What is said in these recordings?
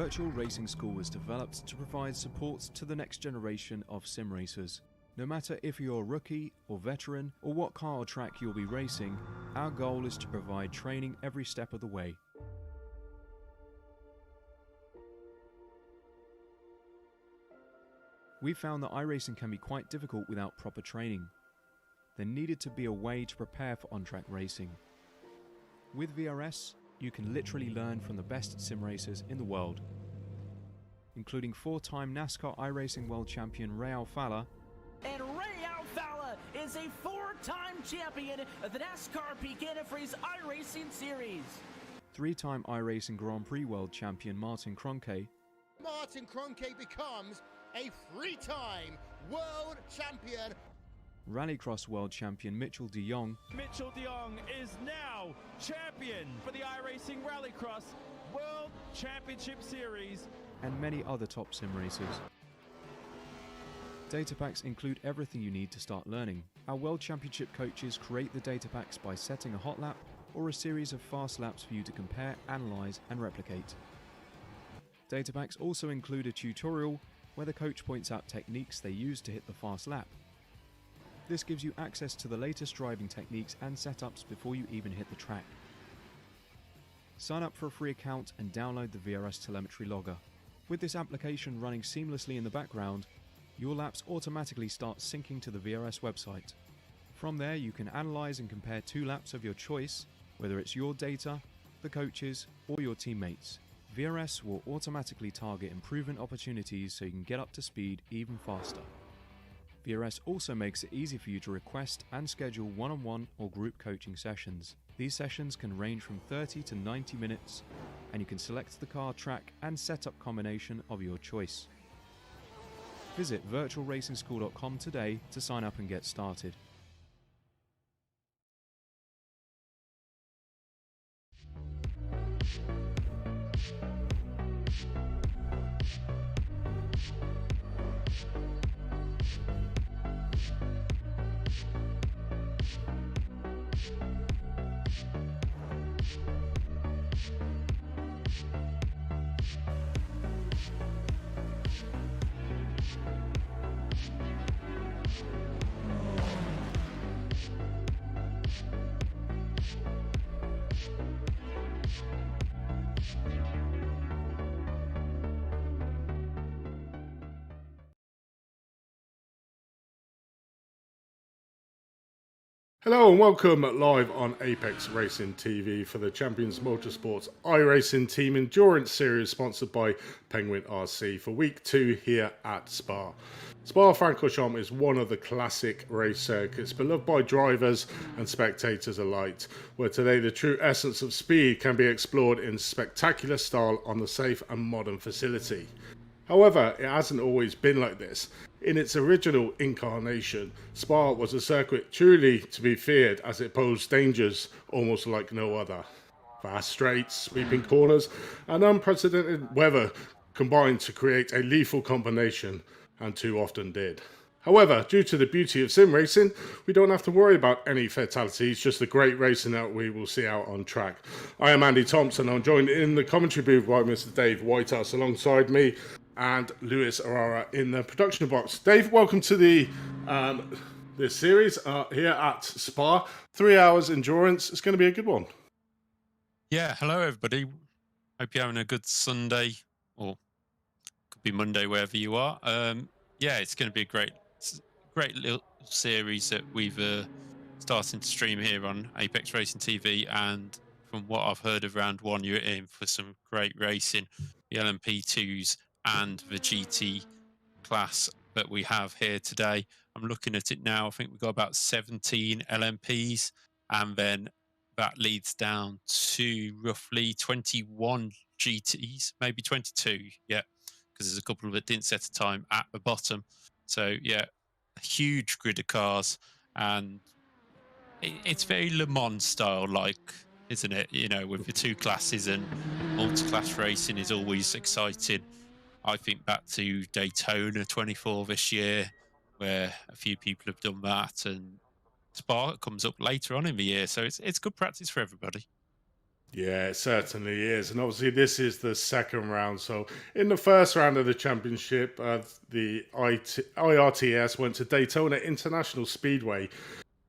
Virtual Racing School was developed to provide support to the next generation of sim racers. No matter if you're a rookie or veteran or what car or track you'll be racing, our goal is to provide training every step of the way. We found that iRacing can be quite difficult without proper training. There needed to be a way to prepare for on-track racing. With VRS, you can literally learn from the best sim racers in the world, including 4-time NASCAR iRacing World Champion Ray Alfala. And Ray Alfala is a 4-time champion of the NASCAR Peak Antifreeze iRacing Series. 3-time iRacing Grand Prix World Champion Martin Kroenke. Martin Kroenke becomes a 3-time world champion. Rallycross World Champion Mitchell de Jong. Mitchell de Jong is now champion for the iRacing Rallycross World Championship Series. And many other top sim racers. Data packs include everything you need to start learning. Our World Championship coaches create the data packs by setting a hot lap or a series of fast laps for you to compare, analyze, and replicate. Data packs also include a tutorial where the coach points out techniques they use to hit the fast lap. This gives you access to the latest driving techniques and setups before you even hit the track. Sign up for a free account and download the VRS telemetry logger. With this application running seamlessly in the background, your laps automatically start syncing to the VRS website. From there, you can analyze and compare 2 laps of your choice, whether it's your data, the coaches, or your teammates. VRS will automatically target improvement opportunities so you can get up to speed even faster. VRS also makes it easy for you to request and schedule one-on-one or group coaching sessions. These sessions can range from 30 to 90 minutes, and you can select the car, track, and setup combination of your choice. Visit virtualracingschool.com today to sign up and get started. Hello and welcome live on Apex Racing TV for the Champions Motorsports iRacing Team Endurance Series sponsored by Penguin RC for week 2 here at Spa. Francorchamps is one of the classic race circuits beloved by drivers and spectators alike, where today the true essence of speed can be explored in spectacular style on the safe and modern facility. However, it hasn't always been like this. In its original incarnation, Spa was a circuit truly to be feared as it posed dangers almost like no other. Fast straights, sweeping corners, and unprecedented weather combined to create a lethal combination, and too often did. However, due to the beauty of sim racing, we don't have to worry about any fatalities, just the great racing that we will see out on track. I am Andy Thompson. I'm joined in the commentary booth by Mr. Dave Whitehouse alongside me, and Lewis Arara in the production box. Dave, welcome to this series here at Spa. 3 hours endurance. It's going to be a good one. Yeah, hello everybody. Hope you're having a good Sunday, or could be Monday wherever you are. Yeah, it's going to be a great little series that we've starting to stream here on Apex Racing TV. And from what I've heard of round 1, you're in for some great racing. The LMP2s and the GT class that we have here today. I'm looking at it now. I think we've got about 17 LMPs, and then that leads down to roughly 21 GTs, maybe 22, yeah, because there's a couple that didn't set a time at the bottom. So yeah, a huge grid of cars, and it's very Le Mans style like, isn't it? You know, with the 2 classes, and multi-class racing is always exciting. I think back to Daytona 24 this year, where a few people have done that, and Spa comes up later on in the year, so it's good practice for everybody. Yeah, it certainly is. And obviously, this is the second round. So, in the first round of the championship, the iRTES went to Daytona International Speedway.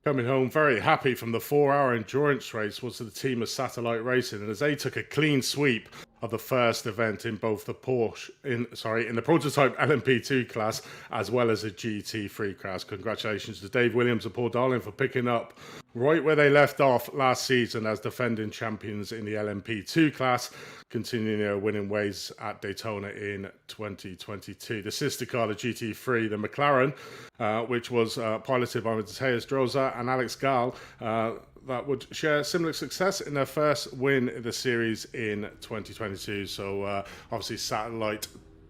Coming home very happy from the 4-hour endurance race was the team of Satellite Racing, and as they took a clean sweep of the first event in both the in the prototype LMP2 class as well as the GT3 class. Congratulations to Dave Williams and Paul Darling for picking up right where they left off last season as defending champions in the LMP2 class, continuing their winning ways at Daytona in 2022. The sister car, the GT3, the McLaren, which was piloted by Matheus Droza and Alex Gall, that would share similar success in their first win in the series in 2022. So obviously Satellite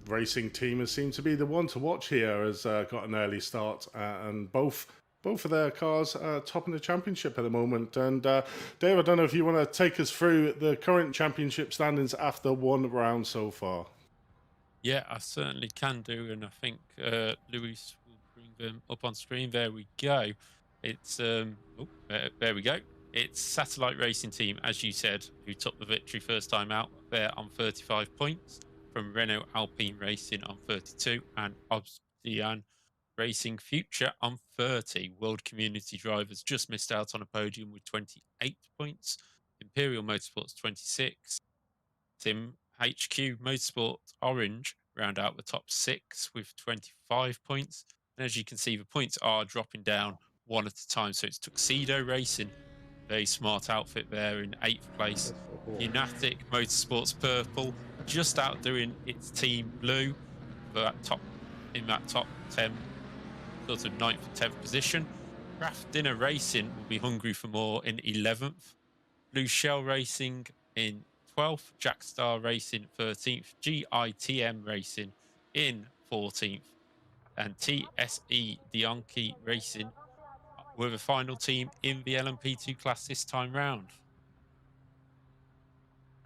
Racing team has seemed to be the one to watch here, has got an early start, and both of their cars topping the championship at the moment. And Dave, I don't know if you want to take us through the current championship standings after one round so far. Yeah, I certainly can do, and I think Luis will bring them up on screen. There we go. It's there we go. It's Satellite Racing Team, as you said, who took the victory first time out. They're on 35 points, from Renault Alpine Racing on 32, and Obsidian Racing Future on 30. World Community Drivers just missed out on a podium with 28 points. Imperial Motorsports 26. Sim HQ Motorsport Orange round out the top 6 with 25 points. And as you can see, the points are dropping down one at a time. So it's Tuxedo Racing, very smart outfit there, in 8th place. Unitic Motorsports Purple just outdoing its team Blue for that top 10, sort of 9th and 10th position. Craft Dinner Racing will be hungry for more in 11th. Blue Shell Racing in 12th, Jackstar Racing 13th, GITM Racing in 14th, and TSE Dianchi Racing were the final team in the LMP2 class this time round.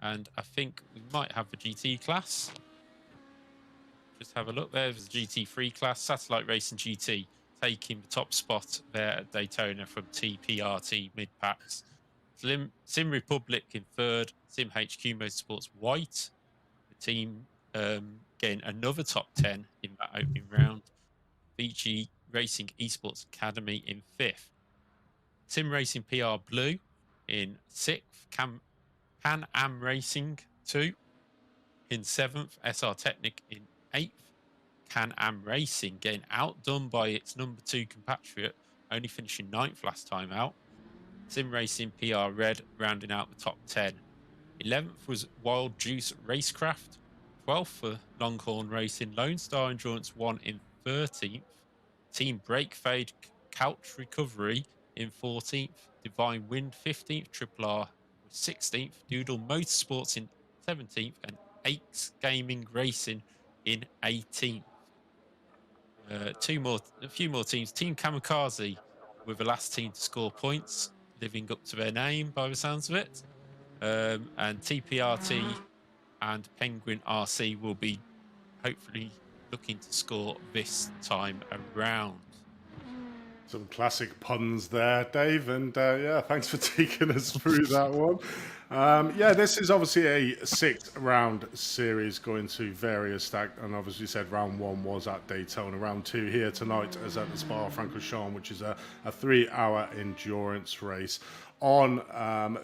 And I think we might have the GT class. Just have a look. There's the GT3 class, Satellite Racing GT taking the top spot there at Daytona from TPRT mid-packs. Sim Republic in 3rd, Sim HQ Motorsports White, the team getting another top 10 in that opening round. VG Racing Esports Academy in 5th. Sim Racing PR Blue in 6th. Pan Am Racing 2 in 7th. SR Technic in 8th. Can Am Racing getting outdone by its number 2 compatriot, only finishing 9th last time out. Sim Racing PR Red rounding out the top 10. 11th was Wild Juice Racecraft. 12th for Longhorn Racing. Lone Star Endurance 1 in 13th. Team Break Fade Couch Recovery in 14th. Divine Wind 15th. Triple R 16th. Doodle Motorsports in 17th. And SDK Gaming Racing in 18th. A few more teams. Team Kamikaze were the last team to score points, living up to their name by the sounds of it. And TPRT and Penguin RC will be hopefully looking to score this time around. Some classic puns there, Dave, and yeah, thanks for taking us through that one. Yeah, this is obviously a 6-round series going to various stack, and obviously said round 1 was at Daytona. Round 2 here tonight is at the Spa Francorchamps, which is a 3-hour endurance race. On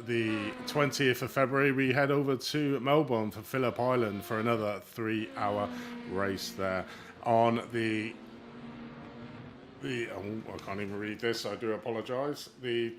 the 20th of February, we head over to Melbourne for Phillip Island for another 3-hour race there. On the I can't even read this, I do apologise. The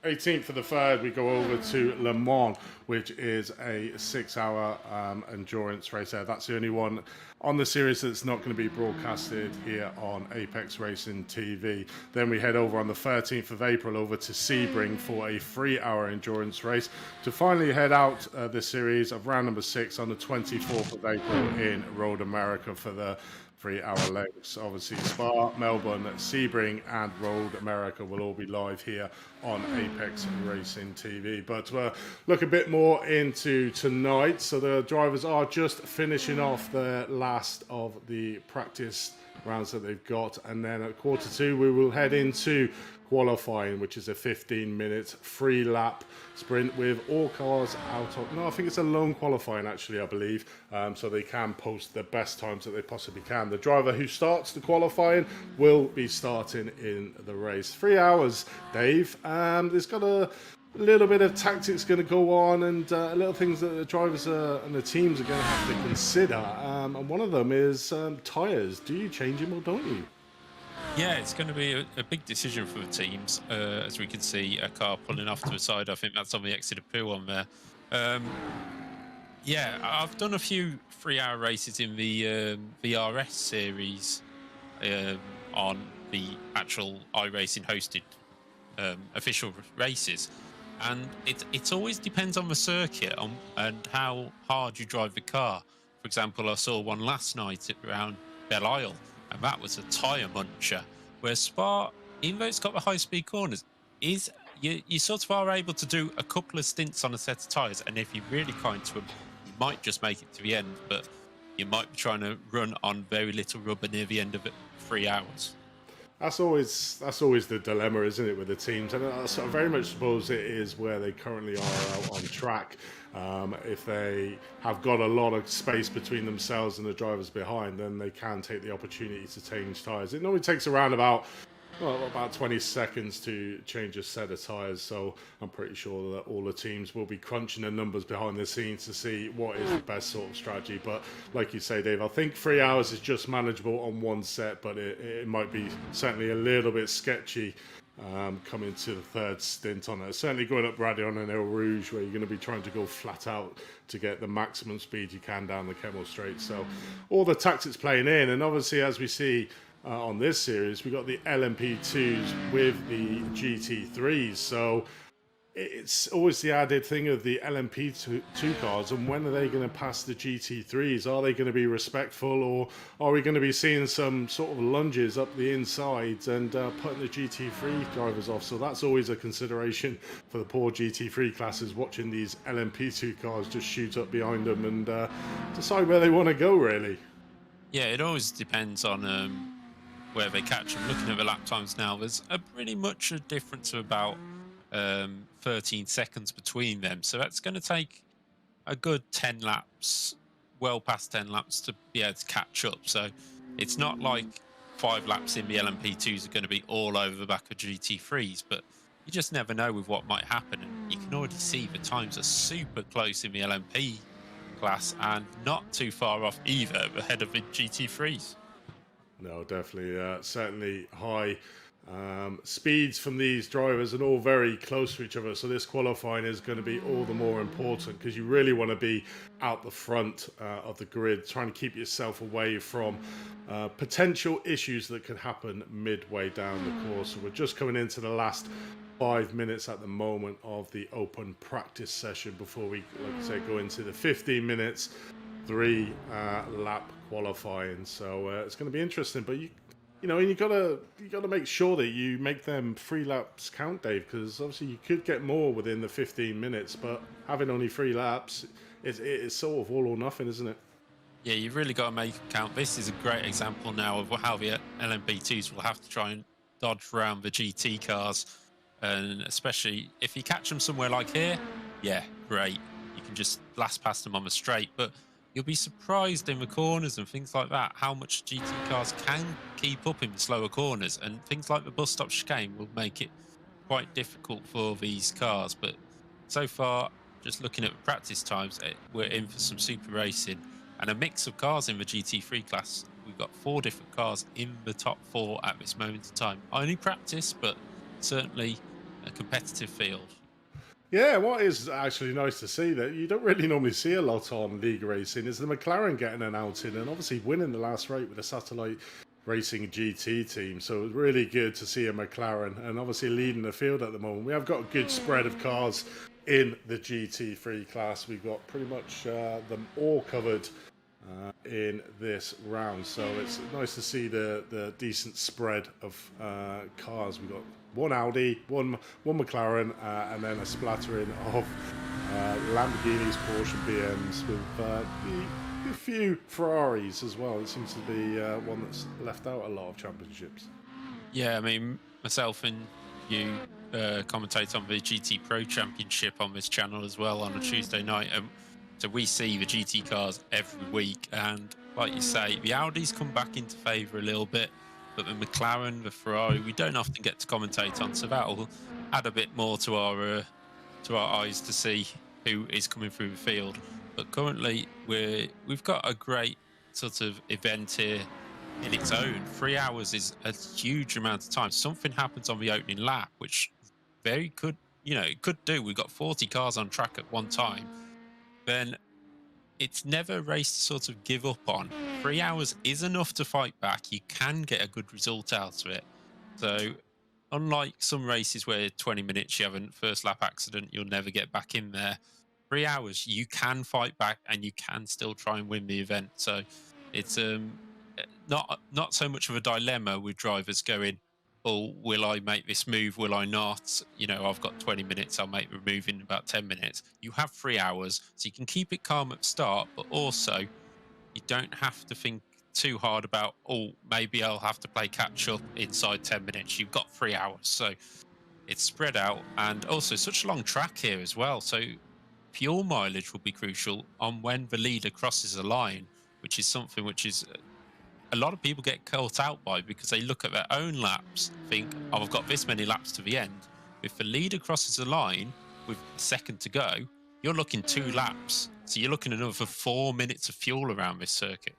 18th of the 3rd, we go over to Le Mans, which is a 6-hour endurance race there. That's the only one on the series that's not going to be broadcasted here on Apex Racing TV. Then we head over on the 13th of April over to Sebring for a 3-hour endurance race to finally head out the series of round number 6 on the 24th of April in Road America for the 3-hour legs. Obviously, Spa, Melbourne, Sebring, and Road America will all be live here on Apex Racing TV. But look a bit more into tonight. So the drivers are just finishing off the last of the practice rounds that they've got. And then at quarter 2, we will head into qualifying, which is a 15-minute free lap sprint with all cars out of... No, I think it's a lone qualifying, actually, I believe. So they can post the best times that they possibly can. The driver who starts the qualifying will be starting in the race. 3 hours, Dave. There's got a little bit of tactics going to go on, and little things that the drivers and the teams are going to have to consider. And one of them is tyres. Do you change them or don't you? Yeah, it's going to be a big decision for the teams. As we can see, a car pulling off to the side. I think that's on the exit of Pooh on there. Yeah, I've done a few 3-hour races in the VRS series on the actual iRacing hosted official races. And it always depends on the circuit and how hard you drive the car. For example, I saw one last night around Belle Isle, and that was a tyre muncher. Where Spa, even though it's got the high-speed corners, you sort of are able to do a couple of stints on a set of tyres, and if you're really kind to them, you might just make it to the end, but you might be trying to run on very little rubber near the end of it 3 hours. That's always the dilemma, isn't it, with the teams? And I very much suppose it is where they currently are out on track. If they have got a lot of space between themselves and the drivers behind, then they can take the opportunity to change tyres. It normally takes around about 20 seconds to change a set of tyres, so I'm pretty sure that all the teams will be crunching the numbers behind the scenes to see what is the best sort of strategy. But like you say, Dave, I think 3 hours is just manageable on one set, but it might be certainly a little bit sketchy coming to the third stint on it. Certainly going up Radion and El Rouge, where you're going to be trying to go flat out to get the maximum speed you can down the Kemmel Straight. So all the tactics playing in, and obviously as we see on this series, we got the LMP2s with the GT3s. So it's always the added thing of the LMP2 cars, and when are they going to pass the GT3s? Are they going to be respectful, or are we going to be seeing some sort of lunges up the insides and putting the GT3 drivers off? So that's always a consideration for the poor GT3 classes, watching these LMP2 cars just shoot up behind them and decide where they want to go, really. Yeah, it always depends on where they catch them. Looking at the lap times now, there's pretty much a difference of about 13 seconds between them. So that's going to take a good 10 laps, well past 10 laps, to be able to catch up. So it's not like 5 laps in the LMP2s are going to be all over the back of GT3s, but you just never know with what might happen. And you can already see the times are super close in the LMP class and not too far off either ahead of the GT3s. No, definitely. Certainly high speeds from these drivers and all very close to each other. So this qualifying is going to be all the more important, because you really want to be out the front of the grid, trying to keep yourself away from potential issues that could happen midway down the course. So we're just coming into the last 5 minutes at the moment of the open practice session before we, like I said, go into the 15 minutes 3 lap qualifying. So it's going to be interesting, but you gotta make sure that you make them 3 laps count, Dave, because obviously you could get more within the 15 minutes, but having only 3 laps, it's sort of all or nothing, isn't it? Yeah, you've really got to make it count. This is a great example now of how the LMP2s will have to try and dodge around the GT cars, and especially if you catch them somewhere like here, yeah, great. You can just blast past them on the straight, but you'll be surprised in the corners and things like that how much GT cars can keep up in the slower corners, and things like the bus stop chicane will make it quite difficult for these cars. But so far, just looking at the practice times, we're in for some super racing and a mix of cars in the GT3 class. We've got 4 different cars in the top 4 at this moment in time. Only practice, but certainly a competitive field. Yeah, what is actually nice to see that you don't really normally see a lot on League Racing is the McLaren getting an outing and obviously winning the last race with a Satellite Racing GT team. So it's really good to see a McLaren and obviously leading the field at the moment. We have got a good spread of cars in the GT3 class. We've got pretty much them all covered in this round. So it's nice to see the decent spread of cars. We've got 1 Audi, one McLaren, and then a splattering of Lamborghinis, Porsche, BMs, with a few Ferraris as well. It seems to be one that's left out a lot of championships. Yeah, I mean, myself and you commentate on the GT Pro Championship on this channel as well on a Tuesday night. So we see the GT cars every week. And like you say, the Audis come back into favour a little bit, but the McLaren, the Ferrari, we don't often get to commentate on. So that'll add a bit more to our eyes to see who is coming through the field. But currently, we've got a great sort of event here in its own. 3 hours is a huge amount of time. Something happens on the opening lap, which it could do. We've got 40 cars on track at one time. Then it's never a race to sort of give up on. 3 hours is enough to fight back. You can get a good result out of it. So unlike some races where 20 minutes you have a first lap accident, you'll never get back in there. 3 hours, you can fight back and you can still try and win the event. So it's not so much of a dilemma with drivers going, oh, will I make this move? Will I not? You know, I've got 20 minutes. I'll make the move in about 10 minutes. You have 3 hours, so you can keep it calm at the start, but also you don't have to think too hard about, oh, maybe I'll have to play catch up inside 10 minutes. You've got 3 hours. So it's spread out, and also such a long track here as well. So fuel mileage will be crucial on when the leader crosses a line, which is something which is a lot of people get caught out by, because they look at their own laps, think, oh, I've got this many laps to the end. If the leader crosses a line with a second to go, you're looking 2 laps. So you're looking another 4 minutes of fuel around this circuit.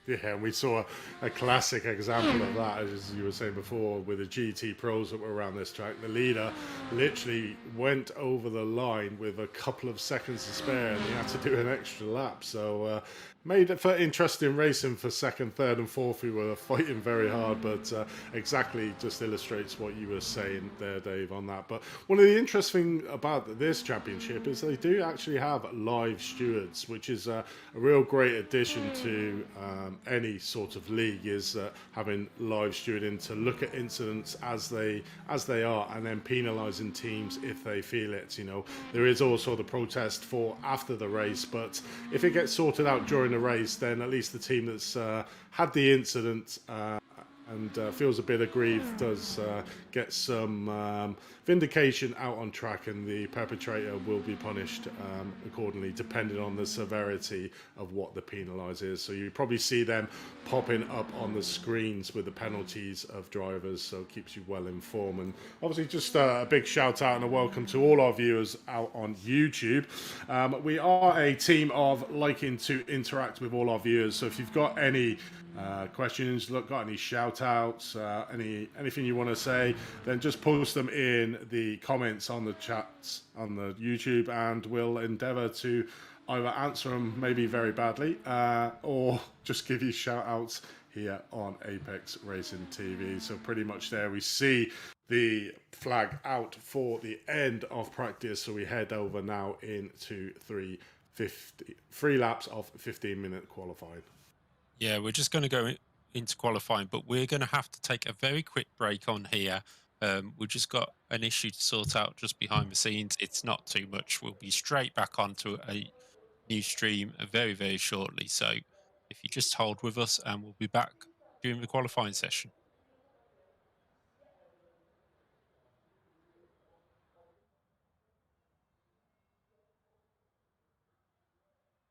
Yeah, and we saw a classic example of that, as you were saying before, with the GT Pros that were around this track. The leader literally went over the line with a couple of seconds to spare, and he had to do an extra lap. So made it for interesting racing for second, third, and fourth, who were fighting very hard. But exactly just illustrates what you were saying there, Dave, on that. But one of the interesting about this championship is they do actually have live stewards, which is a real great addition to any sort of league, is having live stewarding to look at incidents as they are, and then penalising teams if they feel it. You know, there is also the protest for after the race, but if it gets sorted out during the race, then at least the team that's had the incident and feels a bit aggrieved does get some vindication out on track, and the perpetrator will be punished accordingly, depending on the severity of what the penalise is. So you probably see them popping up on the screens with the penalties of drivers, so it keeps you well informed. And obviously just a big shout out and a welcome to all our viewers out on YouTube. We are a team of liking to interact with all our viewers, so if you've got any questions, got any shout outs, anything you want to say, then just post them in the comments on the chats on the YouTube, and we'll endeavour to either answer them maybe very badly or just give you shout outs here on Apex Racing TV. So pretty much there we see the flag out for the end of practice, so we head over now into 3 laps of 15-minute qualifying. Yeah, we're just going to go into qualifying, but we're going to have to take a very quick break on here. We've just got an issue to sort out just behind the scenes. It's not too much. We'll be straight back onto a new stream very, very shortly. So if you just hold with us, and we'll be back during the qualifying session.